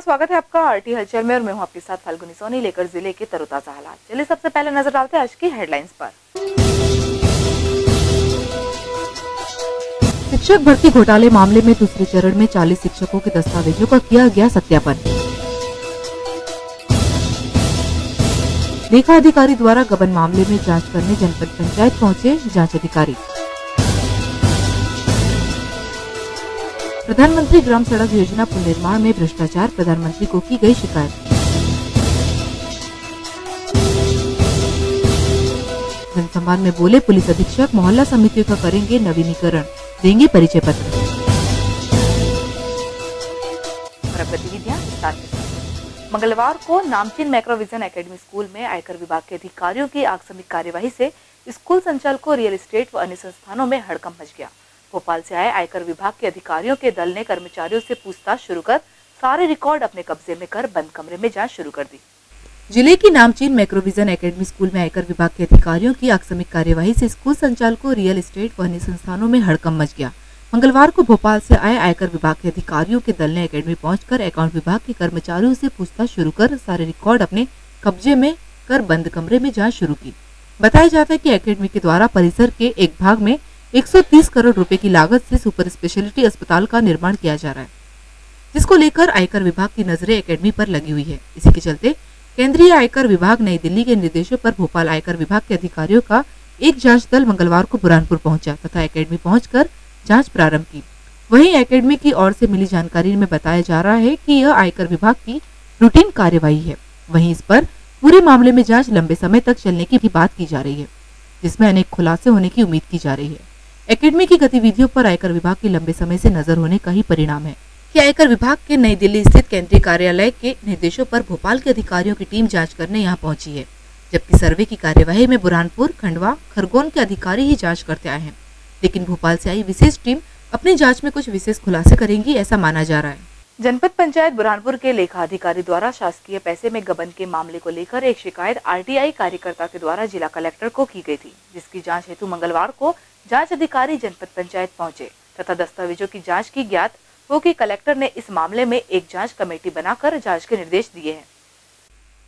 स्वागत है आपका आरटी हलचल में और मैं हूं आपके साथ फाल्गुनी सोनी लेकर जिले के तरोताजा हालात। चलिए सबसे पहले नजर डालते हैं आज की हेडलाइंस पर। शिक्षक भर्ती घोटाले मामले में दूसरे चरण में 40 शिक्षकों के दस्तावेजों का किया गया सत्यापन। लेखा अधिकारी द्वारा गबन मामले में जांच करने जनपद पंचायत पहुंचे जांच अधिकारी। प्रधानमंत्री ग्राम सड़क योजना पुल निर्माण में भ्रष्टाचार, प्रधानमंत्री को की गई शिकायत। जनसंवाद में बोले पुलिस अधीक्षक, मोहल्ला समितियों का करेंगे नवीनीकरण, देंगे परिचय पत्र। गतिविधियां विस्तार के साथ। मंगलवार को नामचीन मैक्रोविजन एकेडमी स्कूल में आयकर विभाग के अधिकारियों की आकस्मिक कार्यवाही से स्कूल संचालकों, रियल एस्टेट व अन्य संस्थानों में हड़कंप मच गया। भोपाल से आए आयकर विभाग के अधिकारियों के दल ने कर्मचारियों से पूछताछ शुरू कर सारे रिकॉर्ड अपने कब्जे में कर बंद कमरे में जांच शुरू कर दी। जिले की नामचीन मैक्रोविजन एकेडमी स्कूल में आयकर विभाग के अधिकारियों की आकस्मिक कार्यवाही से स्कूल संचालकों, रियल एस्टेट व अन्य संस्थानों में हड़कंप मच गया। मंगलवार को भोपाल से आए आयकर विभाग के अधिकारियों के दल ने एकेडमी पहुंचकर अकाउंट विभाग के कर्मचारियों से पूछताछ शुरू कर सारे रिकॉर्ड अपने कब्जे में कर बंद कमरे में जांच शुरू की। बताया जाता है कि एकेडमी के द्वारा परिसर के एक भाग में 130 करोड़ रुपए की लागत से सुपर स्पेशलिटी अस्पताल का निर्माण किया जा रहा है, जिसको लेकर आयकर विभाग की नजरें एकेडमी पर लगी हुई है। इसी के चलते केंद्रीय आयकर विभाग नई दिल्ली के निर्देशों पर भोपाल आयकर विभाग के अधिकारियों का एक जांच दल मंगलवार को बुरहानपुर पहुंचा तथा एकेडमी पहुंचकर जांच प्रारंभ की। वहीं एकेडमी की ओर से मिली जानकारी में बताया जा रहा है कि यह आयकर विभाग की रूटीन कार्यवाही है। वहीं इस पर पूरे मामले में जांच लंबे समय तक चलने की भी बात की जा रही है, जिसमें अनेक खुलासे होने की उम्मीद की जा रही है। एकेडमी की गतिविधियों पर आयकर विभाग की लंबे समय से नजर होने का ही परिणाम है कि आयकर विभाग के नई दिल्ली स्थित केंद्रीय कार्यालय के निर्देशों पर भोपाल के अधिकारियों की टीम जांच करने यहां पहुंची है, जबकि सर्वे की कार्यवाही में बुरहानपुर, खंडवा, खरगोन के अधिकारी ही जांच करते आए हैं। लेकिन भोपाल से आई विशेष टीम अपनी जांच में कुछ विशेष खुलासे करेंगी, ऐसा माना जा रहा है। जनपद पंचायत बुरहानपुर के लेखा अधिकारी द्वारा शासकीय पैसे में गबन के मामले को लेकर एक शिकायत आरटीआई कार्यकर्ता के द्वारा जिला कलेक्टर को की गई थी, जिसकी जांच हेतु मंगलवार को जांच अधिकारी जनपद पंचायत पहुंचे तथा दस्तावेजों की जांच की। ज्ञात हो कि कलेक्टर ने इस मामले में एक जांच कमेटी बनाकर जांच के निर्देश दिए हैं।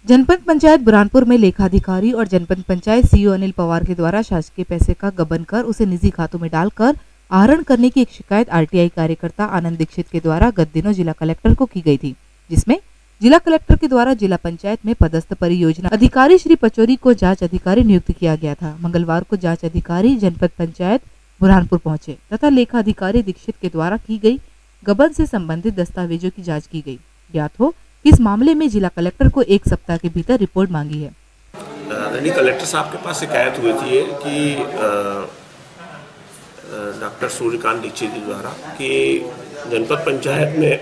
जनपद पंचायत बुरहानपुर में लेखाधिकारी और जनपद पंचायत सीईओ अनिल पवार के द्वारा शासकीय पैसे का गबन कर उसे निजी खातों में डालकर आहरण करने की एक शिकायत आरटीआई कार्यकर्ता आनंद दीक्षित के द्वारा गत दिनों जिला कलेक्टर को की गई थी, जिसमें जिला कलेक्टर के द्वारा जिला पंचायत में पदस्थ परियोजना अधिकारी श्री पचौरी को जांच अधिकारी नियुक्त किया गया था। मंगलवार को जांच अधिकारी जनपद पंचायत बुरहानपुर पहुंचे तथा लेखा अधिकारी दीक्षित के द्वारा की गई गबन से संबंधित दस्तावेजों की जांच की गई। ज्ञात हो कि इस मामले में जिला कलेक्टर को 1 सप्ताह के भीतर रिपोर्ट मांगी है। कलेक्टर साहब के पास शिकायत हुई थी कि डॉक्टर सूर्यकांत दीक्षित जी द्वारा कि जनपद पंचायत में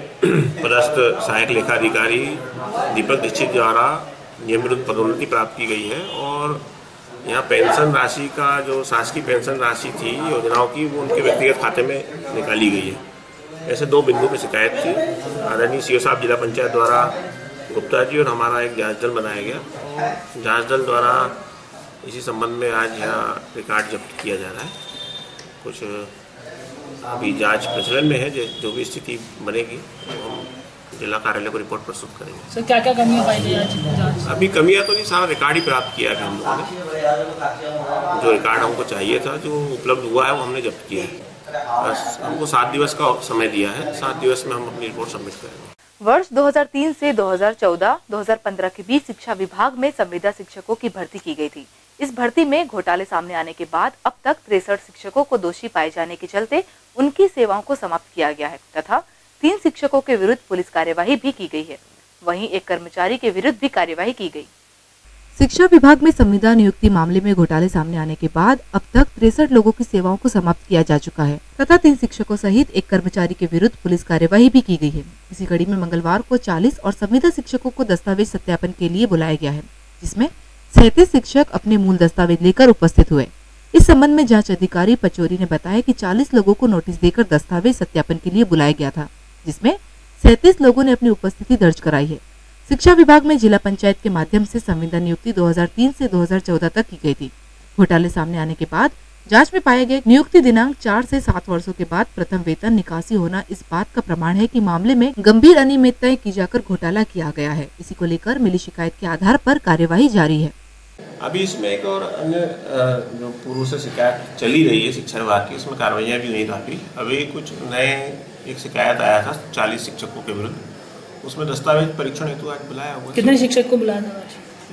पदस्थ सहायक लेखाधिकारी दीपक दीक्षित द्वारा नियमित पदोन्नति प्राप्त की गई है और यहाँ पेंशन राशि का जो शासकीय पेंशन राशि थी योजनाओं की वो उनके व्यक्तिगत खाते में निकाली गई है। ऐसे 2 बिंदु पर शिकायत थी। आदरणीय सीओ साहब जिला पंचायत द्वारा गुप्ता जी और हमारा एक जांच दल बनाया गया। जांच दल द्वारा इसी संबंध में आज यहाँ रिकॉर्ड जब्त किया जा रहा है। कुछ अभी जांच प्रचलन में है, जो भी स्थिति बनेगी तो हम जिला कार्यालय को रिपोर्ट प्रस्तुत करेंगे। सर क्या क्या कमियां पाई गई? अभी कमियां तो नहीं, सारा रिकॉर्ड ही प्राप्त किया है हम लोगों ने। जो रिकॉर्ड हमको चाहिए था, जो उपलब्ध हुआ है वो हमने जब्त किया है। बस हमको 7 दिवस का समय दिया है, 7 दिवस में हम अपनी रिपोर्ट सबमिट करेंगे। वर्ष 2003 से 2014-2015 के बीच शिक्षा विभाग में संविदा शिक्षकों की भर्ती की गई थी। इस भर्ती में घोटाले सामने आने के बाद अब तक 63 शिक्षकों को दोषी पाए जाने के चलते उनकी सेवाओं को समाप्त किया गया है तथा 3 शिक्षकों के विरुद्ध पुलिस कार्यवाही भी की गई है। वहीं एक कर्मचारी के विरुद्ध भी कार्यवाही की गई। शिक्षा विभाग में संविदा नियुक्ति मामले में घोटाले सामने आने के बाद अब तक 63 लोगों की सेवाओं को समाप्त किया जा चुका है तथा 3 शिक्षकों सहित एक कर्मचारी के विरुद्ध पुलिस कार्यवाही भी की गई है। इसी कड़ी में मंगलवार को 40 और संविदा शिक्षकों को दस्तावेज सत्यापन के लिए बुलाया गया है, जिसमें 37 शिक्षक अपने मूल दस्तावेज लेकर उपस्थित हुए। इस संबंध में जांच अधिकारी पचौरी ने बताया कि 40 लोगों को नोटिस देकर दस्तावेज सत्यापन के लिए बुलाया गया था, जिसमें 37 लोगों ने अपनी उपस्थिति दर्ज कराई है। शिक्षा विभाग में जिला पंचायत के माध्यम से संविदा नियुक्ति 2003 से 2014 तक की गई थी। घोटाले सामने आने के बाद जांच में पाया गया नियुक्ति दिनांक 4 से 7 वर्षों के बाद प्रथम वेतन निकासी होना इस बात का प्रमाण है कि मामले में गंभीर अनियमितताएं की जाकर घोटाला किया गया है। इसी को लेकर मिली शिकायत के आधार पर कार्यवाही जारी है। अभी इसमें एक और अन्य जो पूर्व से शिकायत चली रही है शिक्षा विभाग की, इसमें कार्रवाइयाँ भी नहीं काफी। अभी कुछ नए एक शिकायत आया था 40 शिक्षकों के विरुद्ध, उसमें दस्तावेज परीक्षण हेतु आज बुलाया हुआ। कितने शिक्षक को बुलाया था?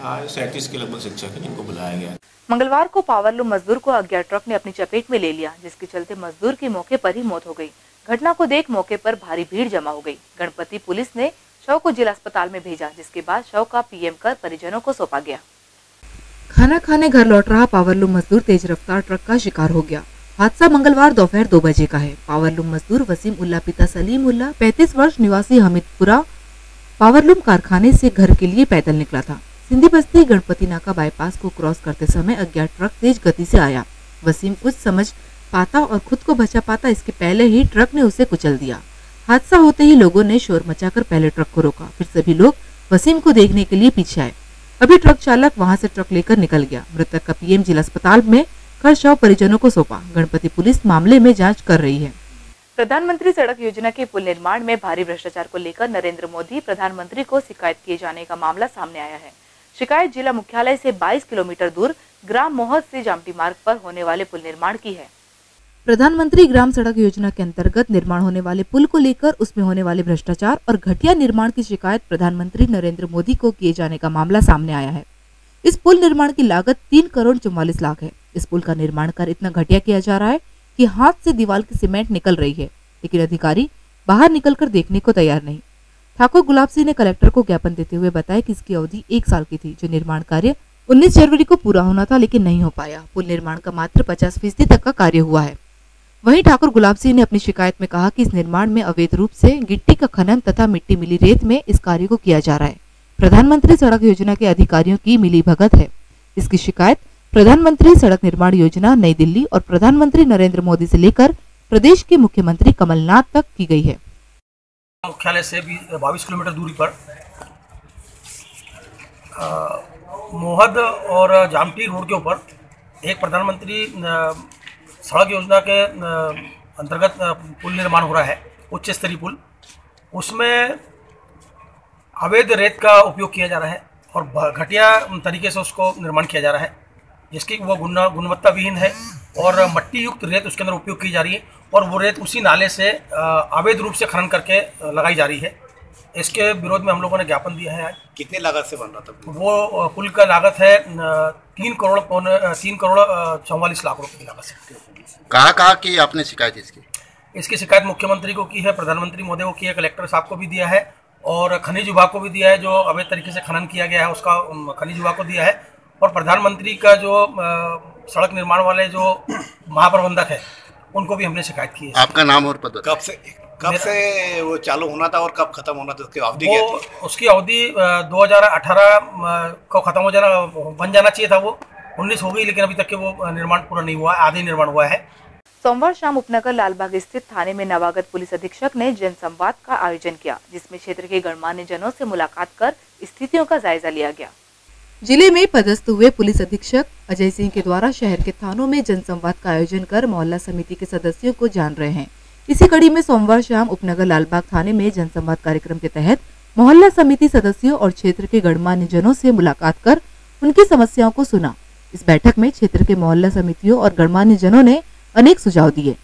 आज 37 के लगभग शिक्षक हैं जिनको बुलाया गया। मंगलवार को पावरलूम मजदूर को अज्ञात ट्रक ने अपनी चपेट में ले लिया, जिसके चलते मजदूर की मौके पर ही मौत हो गई। घटना को देख मौके पर भारी भीड़ जमा हो गई। गणपति पुलिस ने शव को जिला अस्पताल में भेजा, जिसके बाद शव का पीएम कर परिजनों को सौंपा गया। खाना खाने घर लौट रहा पावरलूम मजदूर तेज रफ्तार ट्रक का शिकार हो गया। हादसा मंगलवार दोपहर 2 बजे का है। पावरलूम मजदूर वसीम उल्ला पिता सलीम उल्ला 35 वर्ष निवासी हमीदपुरा पावरलूम कारखाने से घर के लिए पैदल निकला था। सिंधी बस्ती गणपति नाका बाईपास को क्रॉस करते समय अज्ञात ट्रक तेज गति से आया। वसीम कुछ समझ पाता और खुद को बचा पाता इसके पहले ही ट्रक ने उसे कुचल दिया। हादसा होते ही लोगों ने शोर मचाकर पहले ट्रक को रोका, फिर सभी लोग वसीम को देखने के लिए पीछे आए। अभी ट्रक चालक वहां से ट्रक लेकर निकल गया। मृतक का पीएम जिला अस्पताल में कर शव परिजनों को सौंपा। गणपति पुलिस मामले में जांच कर रही है। प्रधानमंत्री सड़क योजना के पुल निर्माण में भारी भ्रष्टाचार को लेकर नरेंद्र मोदी प्रधानमंत्री को शिकायत किए जाने का मामला सामने आया है। शिकायत जिला मुख्यालय से 22 किलोमीटर दूर ग्राम मोहद से जामटी मार्ग पर होने वाले पुल निर्माण की है। प्रधानमंत्री ग्राम सड़क योजना के अंतर्गत निर्माण होने वाले पुल को लेकर उसमें होने वाले भ्रष्टाचार और घटिया निर्माण की शिकायत प्रधानमंत्री नरेंद्र मोदी को किए जाने का मामला सामने आया है। इस पुल निर्माण की लागत 3 करोड़ 44 लाख है। इस पुल का निर्माण कार्य इतना घटिया किया जा रहा है कि हाथ से दीवार की सीमेंट निकल रही है, लेकिन अधिकारी बाहर निकलकर देखने को तैयार नहीं। ठाकुर गुलाब सिंह ने कलेक्टर को ज्ञापन देते हुए बताया कि इसकी अवधि 1 साल की थी। जो निर्माण कार्य 19 जनवरी को पूरा होना था, लेकिन नहीं हो पाया। पुल निर्माण का मात्र 50% तक का कार्य हुआ है। वहीं ठाकुर गुलाब सिंह ने अपनी शिकायत में कहा कि इस निर्माण में अवैध रूप से गिट्टी का खनन तथा मिट्टी मिली रेत में इस कार्य को किया जा रहा है। प्रधानमंत्री सड़क योजना के अधिकारियों की मिलीभगत है। इसकी शिकायत प्रधानमंत्री सड़क निर्माण योजना नई दिल्ली और प्रधानमंत्री नरेंद्र मोदी से लेकर प्रदेश के मुख्यमंत्री कमलनाथ तक की गई है। मुख्यालय से 22 किलोमीटर दूरी पर मोहद और जामटी रोड के ऊपर एक प्रधानमंत्री सड़क योजना के अंतर्गत पुल निर्माण हो रहा है, उच्च स्तरीय पुल। उसमें अवैध रेत का उपयोग किया जा रहा है और घटिया तरीके से उसको निर्माण किया जा रहा है, जिसकी वो गुणवत्ता विहीन है और मट्टी युक्त रेत उसके अंदर उपयोग की जा रही है और वो रेत उसी नाले से अवैध रूप से खनन करके लगाई जा रही है। इसके विरोध में हम लोगों ने ज्ञापन दिया है। आज कितने लागत से बन रहा था वो पुल का लागत है 3 करोड़ 44 लाख रुपए की लागत से। कहाँ की आपने शिकायत इसकी शिकायत मुख्यमंत्री को की है, प्रधानमंत्री मोदी को की है, कलेक्टर साहब को भी दिया है और खनिज विभाग को भी दिया है। जो अवैध तरीके से खनन किया गया है उसका खनिज विभाग को दिया है और प्रधानमंत्री का जो सड़क निर्माण वाले जो महाप्रबंधक है उनको भी हमने शिकायत की है। आपका नाम और पद? कब से वो चालू होना था और कब खत्म होना था? उसकी अवधि क्या थी? उसकी अवधि 2018 को खत्म हो जाना बन जाना चाहिए था। वो 19 हो गई, लेकिन अभी तक के वो निर्माण पूरा नहीं हुआ, आधे निर्माण हुआ है। सोमवार शाम उपनगर लालबाग स्थित थाने में नवागत पुलिस अधीक्षक ने जनसंवाद का आयोजन किया, जिसमें क्षेत्र के गणमान्य जनों से मुलाकात कर स्थितियों का जायजा लिया गया। जिले में पदस्थ हुए पुलिस अधीक्षक अजय सिंह के द्वारा शहर के थानों में जनसंवाद का आयोजन कर मोहल्ला समिति के सदस्यों को जान रहे हैं। इसी कड़ी में सोमवार शाम उपनगर लालबाग थाने में जनसंवाद कार्यक्रम के तहत मोहल्ला समिति सदस्यों और क्षेत्र के गणमान्य जनों से मुलाकात कर उनकी समस्याओं को सुना। इस बैठक में क्षेत्र के मोहल्ला समितियों और गणमान्य जनों ने अनेक सुझाव दिए,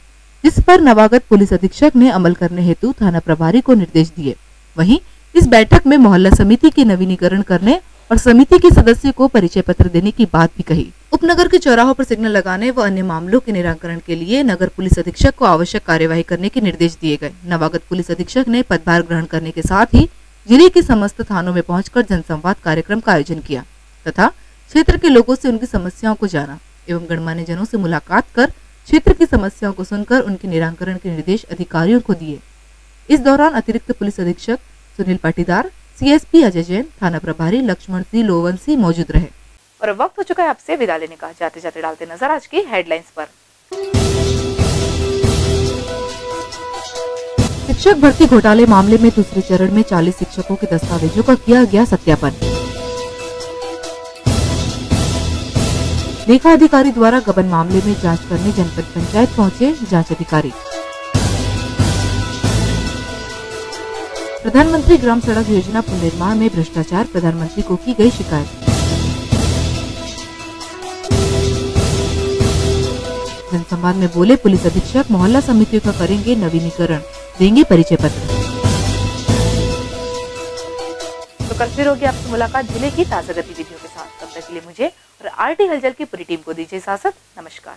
जिस पर नवागत पुलिस अधीक्षक ने अमल करने हेतु थाना प्रभारी को निर्देश दिए। वहीं इस बैठक में मोहल्ला समिति के नवीनीकरण करने और समिति के सदस्य को परिचय पत्र देने की बात भी कही। उपनगर के चौराहों पर सिग्नल लगाने व अन्य मामलों के निराकरण के लिए नगर पुलिस अधीक्षक को आवश्यक कार्यवाही करने के निर्देश दिए गए। नवागत पुलिस अधीक्षक ने पदभार ग्रहण करने के साथ ही जिले के समस्त थानों में पहुंचकर जनसंवाद कार्यक्रम का आयोजन किया तथा क्षेत्र के लोगों से उनकी समस्याओं को जाना एवं गणमान्य जनों से मुलाकात कर क्षेत्र की समस्याओं को सुनकर उनके निराकरण के निर्देश अधिकारियों को दिए। इस दौरान अतिरिक्त पुलिस अधीक्षक सुनील पाटीदार, सीएसपी अजय जैन, थाना प्रभारी लक्ष्मण सिंह लोवंसी मौजूद रहे। और वक्त हो चुका है आपसे विदा लेने का। जाते जाते डालते नजर आज की हेडलाइंस पर। शिक्षक भर्ती घोटाले मामले में दूसरे चरण में 40 शिक्षकों के दस्तावेजों का किया गया सत्यापन। लेखा अधिकारी द्वारा गबन मामले में जांच करने जनपद पंचायत पहुंचे जांच अधिकारी। प्रधानमंत्री ग्राम सड़क योजना पुनर्निर्माण में भ्रष्टाचार, प्रधानमंत्री को की गई शिकायत। जनसंवाद में बोले पुलिस अधीक्षक, मोहल्ला समितियों का करेंगे नवीनीकरण, देंगे परिचय पत्र। तो कल फिर होगी आपसे मुलाकात जिले की ताजा गतिविधियों के साथ। तब तक के लिए मुझे और आरटी हलचल की पूरी टीम को दीजिए इजाजत। नमस्कार।